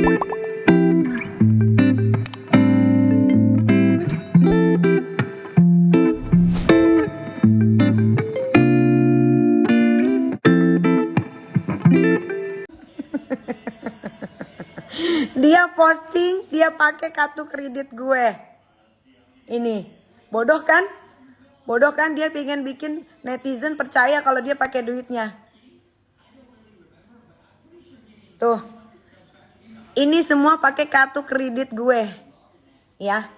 Dia posting, dia pakai kartu kredit gue. Ini, bodoh kan? Bodoh kan, dia pengen bikin netizen percaya kalau dia pakai duitnya. Tuh. Ini semua pakai kartu kredit gue. Ya.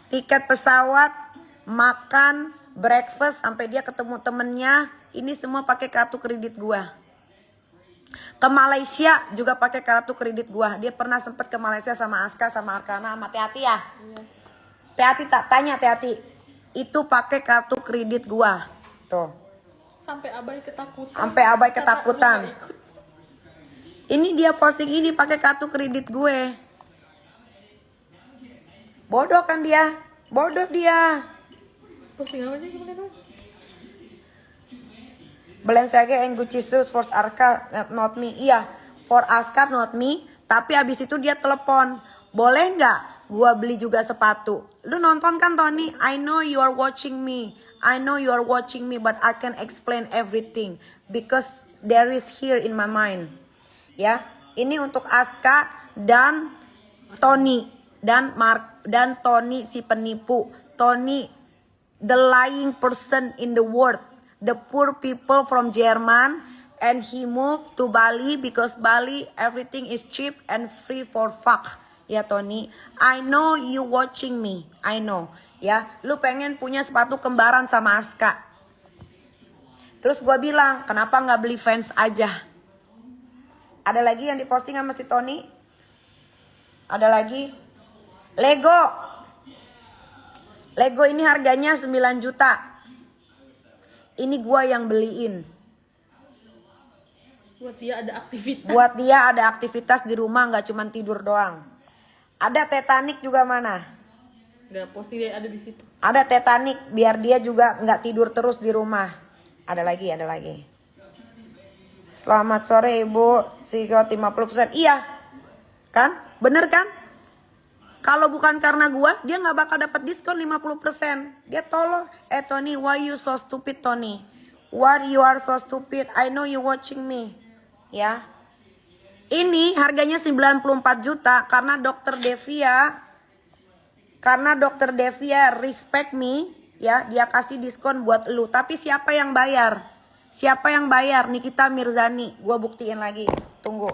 Tiket pesawat, makan, breakfast sampai dia ketemu temennya, ini semua pakai kartu kredit gue. Ke Malaysia juga pakai kartu kredit gua. Dia pernah sempet ke Malaysia sama Aska, sama Arkana, sama Teh-Ati ya. Teh-Ati tak tanya Teh-Ati. Itu pakai kartu kredit gua. Tuh. Sampai abai ketakutan. Sampai abai ketakutan. Ini dia posting ini pakai kartu kredit gue. Bodoh kan dia? Bodoh dia. Posting apa sih sebenarnya? Balenciaga and Gucci shoes for Arka, not me. Iya, for Aska not me. Tapi abis itu dia telepon, boleh nggak gua beli juga sepatu? Lu nonton kan Tony? I know you are watching me. I know you are watching me, but I can explain everything because there is here in my mind. Ya, ini untuk Aska dan Tony dan Mark dan Tony si penipu. Tony, the lying person in the world. The poor people from Jerman, and he moved to Bali because Bali everything is cheap and free for fuck. Ya Tony, I know you watching me, I know. Ya, lu pengen punya sepatu kembaran sama Aska. Terus gua bilang, kenapa nggak beli Vans aja? Ada lagi yang diposting sama si Tony? Ada lagi? Lego. Lego ini harganya 9 juta. Ini gua yang beliin. Buat dia ada aktivitas. Buat dia ada aktivitas di rumah, nggak cuma tidur doang. Ada Titanic juga mana? Gak posting dia ada di situ. Ada Titanic biar dia juga nggak tidur terus di rumah. Ada lagi, ada lagi. Selamat sore Ibu, Sikot 50%. Iya, kan? Bener kan? Kalau bukan karena gua, dia nggak bakal dapat diskon 50%. Dia tolong. Tony, why you so stupid Tony? Why you are so stupid? I know you watching me. Ya. Ini harganya 94 juta karena Dokter Devia respect me, ya, dia kasih diskon buat lu. Tapi siapa yang bayar? Siapa yang bayar? Nikita Mirzani. Gua buktiin lagi. Tunggu.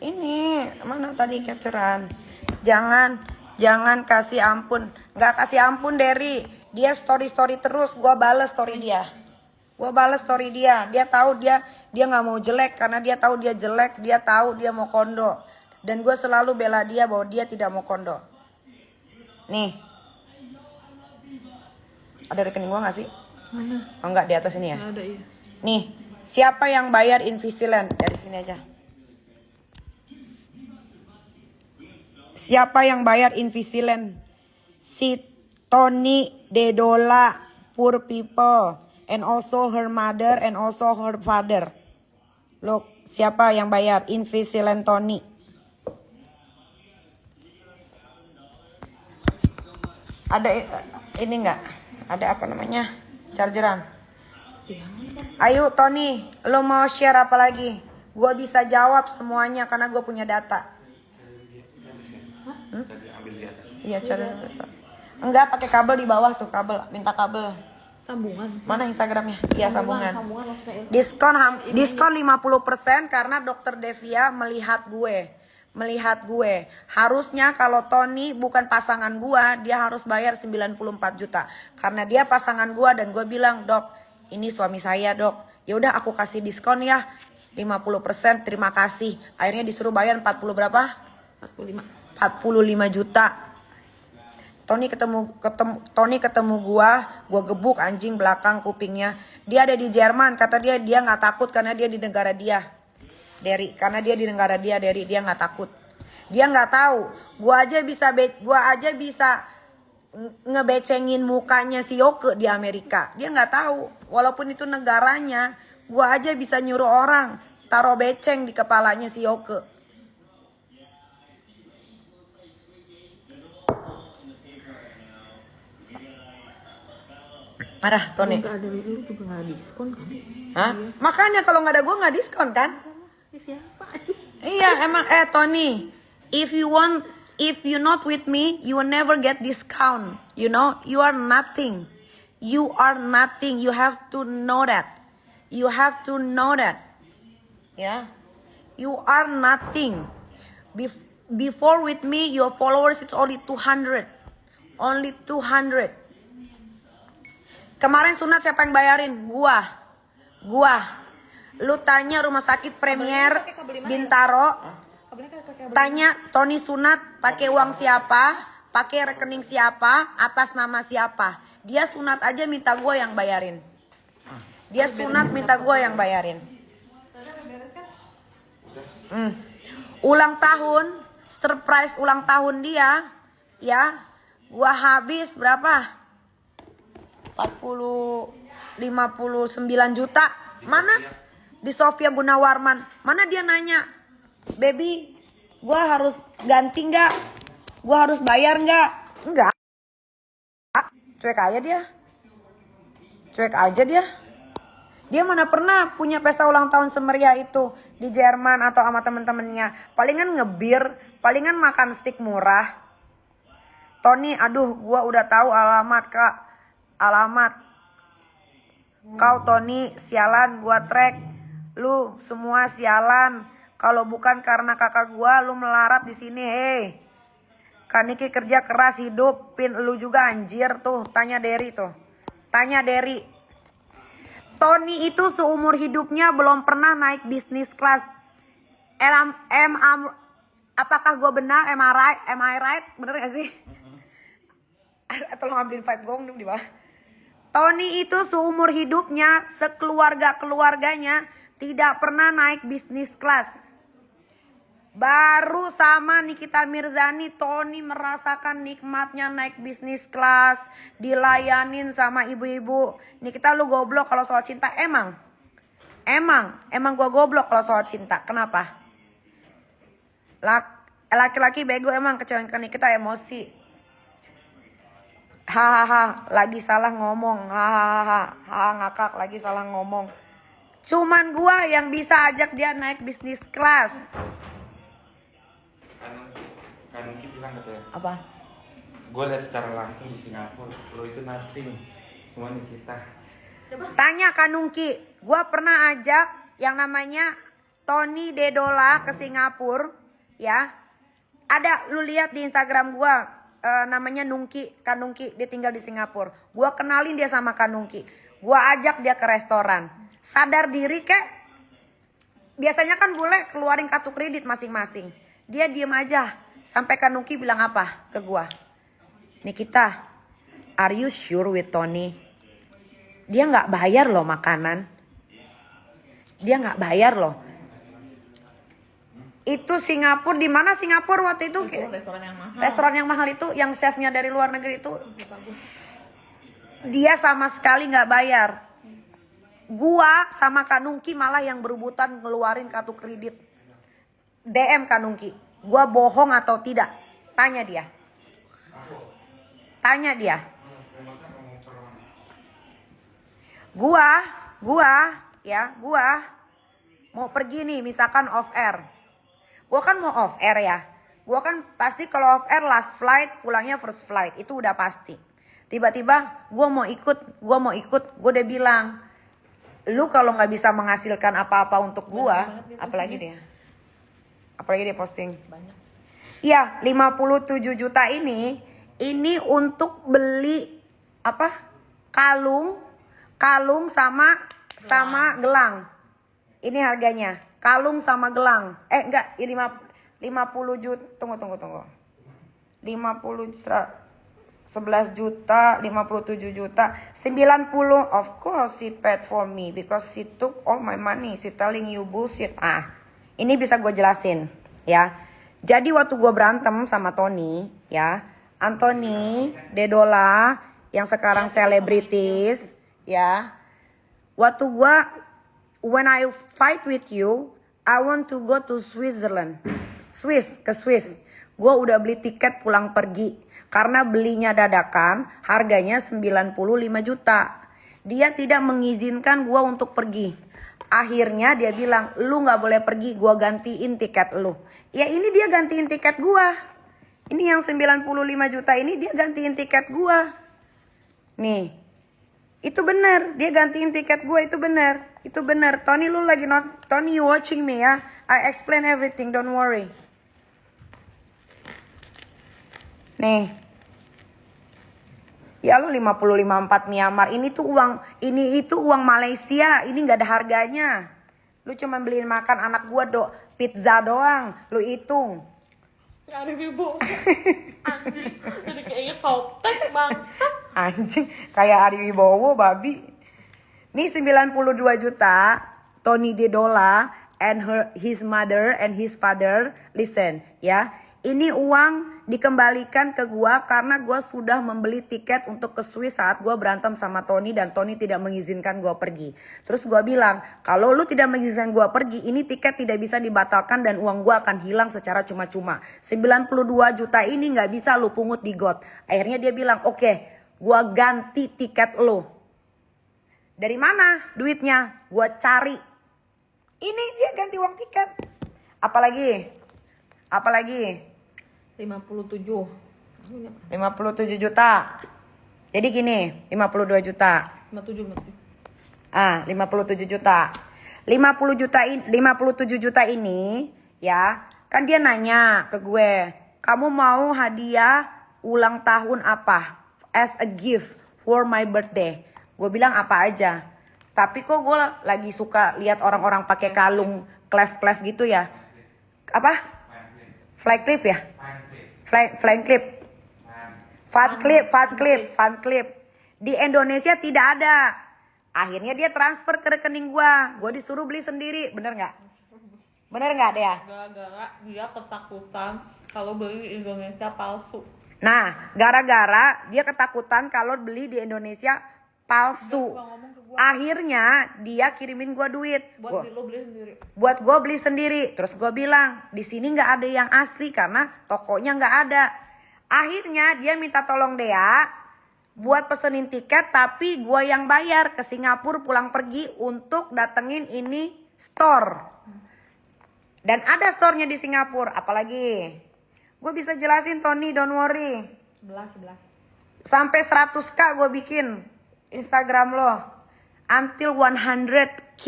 Ini mana tadi capturean? Jangan kasih ampun. Nggak kasih ampun Derry. Dia story terus. Gua bales story dia. Dia tahu dia nggak mau jelek karena dia tahu dia jelek. Dia tahu dia mau kondo. Dan gue selalu bela dia bahwa dia tidak mau kondo. Nih. Ada rekening gua nggak sih? Mana? Oh enggak, di atas ini ya. Ada iya. Nih, siapa yang bayar Invisalign? Dari sini aja. Siapa yang bayar Invisalign? Si Tony Dedola, poor people, and also her mother and also her father. Look, siapa yang bayar Invisalign Tony? Ada ini enggak? Ada apa namanya? Chargeran. Ayo Tony, lo mau share apa lagi? Gua bisa jawab semuanya karena gue punya data. Iya, cara enggak pakai kabel di bawah tuh, kabel, minta kabel. Sambungan. Mana Instagramnya? Iya, sambungan. Maksudnya. Diskon 50% karena Dokter Devia melihat gue. melihat gue. Harusnya kalau Tony bukan pasangan gue, dia harus bayar 94 juta. Karena dia pasangan gue dan gue bilang, "Dok, ini suami saya, Dok. Ya udah aku kasih diskon ya. 50%, terima kasih." Akhirnya disuruh bayar 40 berapa? 45. 45 juta. Tony ketemu gua gebuk anjing belakang kupingnya. Dia ada di Jerman, kata dia nggak takut karena dia di negara dia. Karena dia di negara dia, dia nggak takut. Dia nggak tahu. Gua aja bisa ngebecengin mukanya si Yoke di Amerika. Dia nggak tahu. Walaupun itu negaranya, gua aja bisa nyuruh orang taruh beceng di kepalanya si Yoke. Marah, Tony. Nggak ada lu juga nggak diskon kan? Hah? Makanya kalau nggak ada gue nggak diskon kan? Ini siapa? Iya emang Tony, if you not with me, you will never get discount. You know, you are nothing. You are nothing. You have to know that. You have to know that. Yeah, you are nothing. Before with me, your followers it's only 200. Only 200. Kemarin sunat siapa yang bayarin? Gua. Lu tanya rumah sakit Premier Bintaro. Tanya Tony sunat pakai uang siapa? Pakai rekening siapa? Atas nama siapa? Dia sunat aja minta gua yang bayarin. Dia sunat minta gua yang bayarin. Ulang tahun, surprise ulang tahun dia, ya. Gua habis berapa? 59 juta. Mana? Di Sofia Gunawarman. Mana dia nanya, "Baby, gua harus ganti nggak? Gua harus bayar nggak?" Enggak. Cuek aja dia. Dia mana pernah punya pesta ulang tahun semeriah itu di Jerman atau sama temen-temennya. Palingan ngebir, palingan makan steak murah. Tony, aduh gua udah tahu alamat Kak. Alamat. Kau Tony, sialan gua track. Lu semua sialan. Kalau bukan karena kakak gua, lu melarat di sini, hei. Kaniki kerja keras hidup, pin lu juga anjir tuh. Tanya Derry tuh. Tanya Derry. Tony itu seumur hidupnya belum pernah naik bisnis kelas. Apakah gue benar? Am I right? Bener gak sih? Tolong ambilin vibe gong di bawah. Tony itu seumur hidupnya, sekeluarganya tidak pernah naik bisnis kelas. Baru sama Nikita Mirzani, Tony merasakan nikmatnya naik bisnis kelas, dilayanin sama ibu-ibu. Nikita, lu goblok kalau soal cinta. Emang gua goblok kalau soal cinta. Kenapa? Laki-laki bego emang, kecewakan Nikita emosi. Hahaha, lagi salah ngomong. Hahaha, ngakak lagi salah ngomong. Cuman gua yang bisa ajak dia naik bisnis kelas. Kanuki bilang katanya. Apa? Gue lihat secara langsung di Singapura, lo itu nothing. Semua nih kita. Tanya Kanungki, gua pernah ajak yang namanya Tony Dedola ke Singapura, ya. Ada, lu lihat di Instagram gua. Namanya Kanungki, dia tinggal di Singapura. Gua kenalin dia sama Kanungki. Gua ajak dia ke restoran. Sadar diri kek. Biasanya kan boleh keluarin kartu kredit masing-masing. Dia diem aja. Sampai Kanungki bilang apa ke gua? Nikita, are you sure with Tony? Dia nggak bayar loh makanan. Dia nggak bayar loh. Itu Singapura, di mana Singapura waktu itu? Restoran yang mahal. Restoran yang mahal itu, yang chefnya dari luar negeri itu. Dia sama sekali nggak bayar. Gua sama Kanungki malah yang berebutan ngeluarin kartu kredit. DM Kanungki, gua bohong atau tidak? Tanya dia. Gua mau pergi nih, misalkan off air. Gua kan mau off air ya. Gua kan pasti kalau off air last flight, pulangnya first flight. Itu udah pasti. Tiba-tiba gua mau ikut. Gua udah bilang, lu kalau nggak bisa menghasilkan apa-apa untuk gua, apalagi dia. Apalagi dia posting. Banyak. Iya, 57 juta ini untuk beli apa? Kalung sama gelang. Ini harganya. Kalung sama gelang. Enggak, 50 juta. Tunggu. 11 juta, 57 juta, 90. Of course she paid for me because she took all my money. She telling you bullshit. Ini bisa gue jelasin ya. Jadi waktu gue berantem sama Tony ya, Anthony Dedola yang sekarang selebritis ya. Waktu when I fight with you, I want to go to Switzerland. Ke Swiss. Gue udah beli tiket pulang pergi. Karena belinya dadakan, harganya 95 juta. Dia tidak mengizinkan gue untuk pergi. Akhirnya dia bilang, lu gak boleh pergi, gue gantiin tiket lu. Ya ini dia gantiin tiket gue. Ini yang 95 juta ini dia gantiin tiket gue. Nih, itu benar, dia gantiin tiket gue, itu benar. Tony lu lagi Tony you watching me ya. I explain everything, don't worry. Nih. Ya lu 55,4 Myanmar. Ini itu uang Malaysia. Ini nggak ada harganya. Lu cuma beliin makan anak gua pizza doang. Lu hitung. Ari Wibowo. Anjing. Jadi kayaknya koptek bangsa. Anjing. Kayak Ari Wibowo babi. Nih 92 juta. Tony Dedola and his mother and his father. Listen ya. Ini uang dikembalikan ke gua karena gua sudah membeli tiket untuk ke Swiss saat gua berantem sama Tony dan Tony tidak mengizinkan gua pergi. Terus gua bilang, kalau lu tidak mengizinkan gua pergi, ini tiket tidak bisa dibatalkan dan uang gua akan hilang secara cuma-cuma. 92 juta ini nggak bisa lu pungut di got. Akhirnya dia bilang, oke, gua ganti tiket lu. Dari mana duitnya? Gua cari. Ini dia ganti uang tiket. Apalagi? 57 juta. Jadi gini, 52 juta. 57. 57 juta. 57 juta ini ya, kan dia nanya ke gue, "Kamu mau hadiah ulang tahun apa? As a gift for my birthday." Gue bilang apa aja. Tapi kok gue lagi suka lihat orang-orang pakai kalung clef gitu ya. Apa? Fly clip ya? Flying clip. Fun clip. Di Indonesia tidak ada. Akhirnya dia transfer ke rekening gua disuruh beli sendiri. Bener nggak Dea? Gara-gara dia ketakutan kalau beli di Indonesia palsu. Nah, gara-gara dia ketakutan kalau beli di Indonesia palsu. Akhirnya dia kirimin gua duit. Buat gua beli sendiri. Terus gua bilang, di sini nggak ada yang asli karena tokonya nggak ada. Akhirnya dia minta tolong Dea buat pesenin tiket, tapi gua yang bayar ke Singapura pulang pergi untuk datengin ini store. Dan ada store-nya di Singapura. Apalagi? Gue bisa jelasin Tony, don't worry. 11. Sampai 100k gue bikin Instagram lo. Until 100k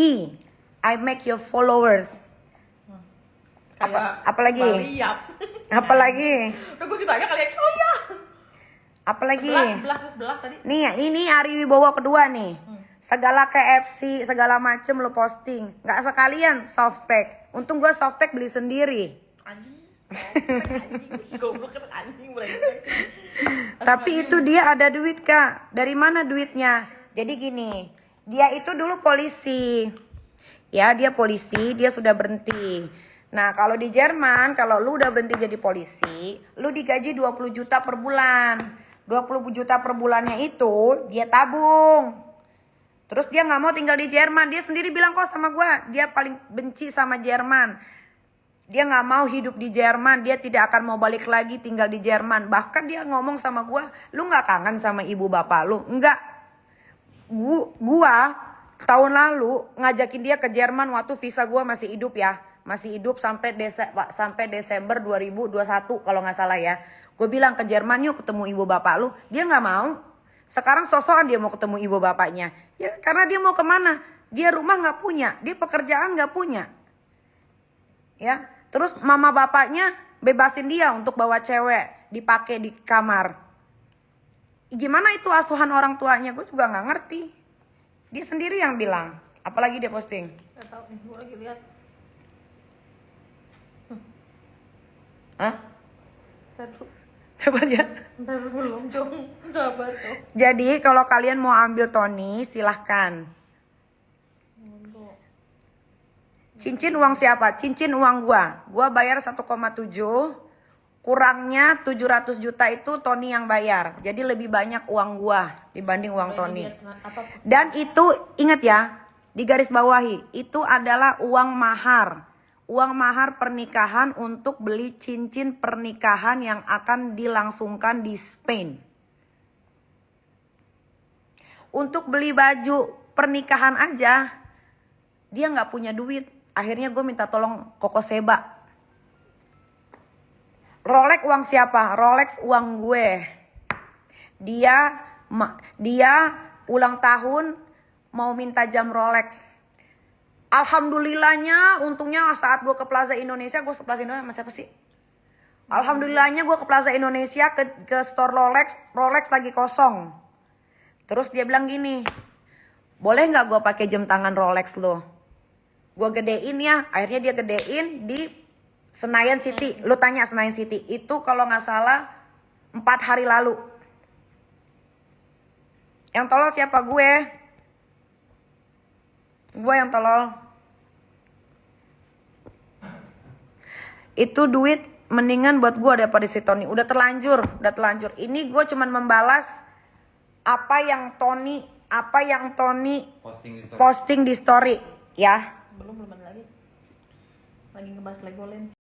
I make your followers. Apalagi? Apalagi? Udah gue gitu aja kali ya. Oh ya. Apalagi? 11 tadi. Nih, ini Ari Wibowo kedua nih. Segala KFC, segala macem lo posting. Gak sekalian softpack. Untung gue softpack beli sendiri. Tapi itu dia ada duit kak. Dari mana duitnya? Jadi gini, dia itu dulu polisi. Ya dia polisi, dia sudah berhenti. Nah kalau di Jerman, kalau lu udah berhenti jadi polisi, lu digaji 20 juta per bulan. 20 juta per bulannya itu dia tabung. Terus dia gak mau tinggal di Jerman. Dia sendiri bilang kok sama gue, dia paling benci sama Jerman. Dia gak mau hidup di Jerman. Dia tidak akan mau balik lagi tinggal di Jerman. Bahkan dia ngomong sama gue, lu gak kangen sama ibu bapak lu? Enggak. Gua tahun lalu ngajakin dia ke Jerman waktu visa gue masih hidup ya. Masih hidup sampai Desember 2021 kalau gak salah ya. Gue bilang ke Jerman yuk ketemu ibu bapak lu. Dia gak mau. Sekarang sosokan dia mau ketemu ibu bapaknya. Ya karena dia mau kemana? Dia rumah gak punya. Dia pekerjaan gak punya. Ya, Terus mama bapaknya bebasin dia untuk bawa cewek dipakai di kamar. Gimana itu asuhan orang tuanya? Gue juga nggak ngerti. Dia sendiri yang bilang. Apalagi dia posting. Gak tau nih, gue lagi lihat. Hah? Aduh, Coba lihat. ntar belum dong, sabar tuh. Jadi kalau kalian mau ambil Tony silahkan. Cincin uang siapa? Cincin uang gua. Gua bayar 1,7. Kurangnya 700 juta itu Tony yang bayar. Jadi lebih banyak uang gua dibanding uang Tony. Dan itu ingat ya, di garis bawahi, itu adalah uang mahar. Uang mahar pernikahan untuk beli cincin pernikahan yang akan dilangsungkan di Spain. Untuk beli baju pernikahan aja, dia nggak punya duit. Akhirnya gue minta tolong Koko Seba. Rolex uang siapa? Rolex uang gue. Dia ulang tahun mau minta jam Rolex. Alhamdulillahnya, untungnya saat gue ke Plaza Indonesia, gue ke Plaza Indonesia sama siapa sih? Alhamdulillahnya gue ke Plaza Indonesia ke store Rolex lagi kosong. Terus dia bilang gini, boleh nggak gue pakai jam tangan Rolex lo? Gue gedein ya, akhirnya dia gedein di Senayan City. Lu tanya Senayan City, itu kalau nggak salah 4 hari lalu. Yang tolol siapa? Gue yang tolol. Itu duit mendingan buat gue daripada si Tony. Udah terlanjur. Ini gue cuman membalas apa yang Tony posting di story ya. Belum ada lagi ngebahas Legoland.